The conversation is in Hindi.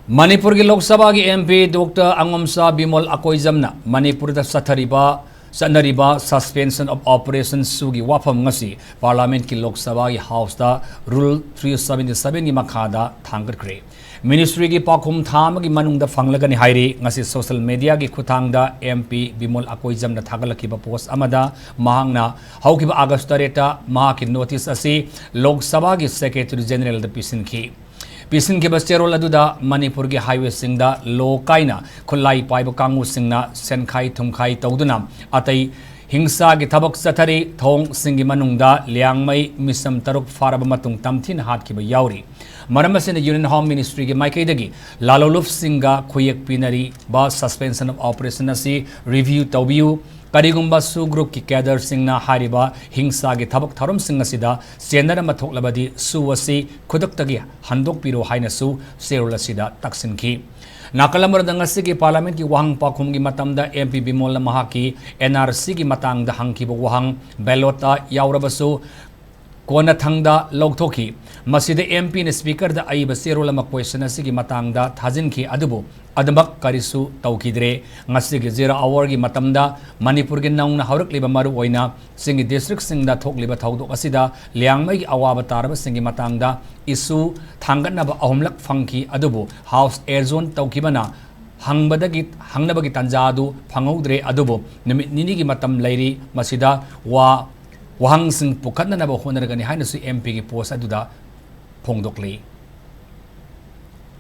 Manipur की लोकसभा की MP डॉक्टर अंगमसा बिमल अकोइजमना मणिपुर दा सनरिबा सस्पेंशन ऑफ ऑपरेशन सुगी वाफम ngasi पार्लियामेंट की लोकसभा की हाउस दा रूल 377 की मखादा थांगखरे मिनिस्ट्री की पाखुम थाम की मनुंग दा फंगलगनि हाइरी ngasi सोशल मीडिया की खुथांग दा MP बिमल अकोइजमना थागलखिबा पोस्ट अमदा महांगना हौखिबा अगस्त तरेटा मा की नोटिस असी लोकसभा की सेक्रेटरी जनरल दा पिसिनखी पिसिन के बस्टेरोल अदुदा मणिपुर के हाईवे सिंगदा लो काइना खुलाई पाइब कांगू सिंगना सेनखाई थुमखाई तौदुना अतई हिंसा की थबक चथरी थोंग सिंगी मनुंगदा लियांगमई मिसम तरुक फारब मतुंग तमथिन हातखिब याउरी मरम असिन यूनियन होम मिनिस्ट्री के माइकैदगी लालोलुफ सिंगा खुयक पिनरी बा सस्पेंशन ऑफ ऑपरेशन असी रिव्यू तौबियु करिगुम्बा सु ग्रुप की कैडर सिंगना हारिबा हिंसा की थबक थरम सिंग असिदा सेंदर मथोकलबदी सु असी खुदक्तगी हंदोक पिरो हाइनसु सेरुल असिदा तक्सिनखी नाकलमरदंगसी की पार्लियामेंट की वहांग पाखुम की मतमदा MP बिमोल महाकी NRC की मतंग द हंगखिब वहांग बैलोटा यावरबसु कोना थंगदा लौथोखी मसीद MP ने स्पीकर द अइब सेरुल अमा क्वेश्चन असी की मतंग द थाजिनखी अदुबु अदमक करिसु तौखिद्रे ngasi की 0 आवर की मतमदा मणिपुर के नौना हौरकलिबा मरु ओइना सिंगी डिस्ट्रिक्ट सिंगदा थोकलिबा थौदोक असिदा लियांगमई की अवाब तारब सिंगी मतंगदा इशू थांगनबा अहुमलक फंगखी अदुबु हाउस एयरजोन तौखिबना हंगनबगी तंजादु फंगौद्रे अदुबु निमित निनी की मतम लैरी मसिदा वहांग सिंग पुखननबा होनरगनि हाइनसु MP की पोस्ट अदुदा फोंदोकली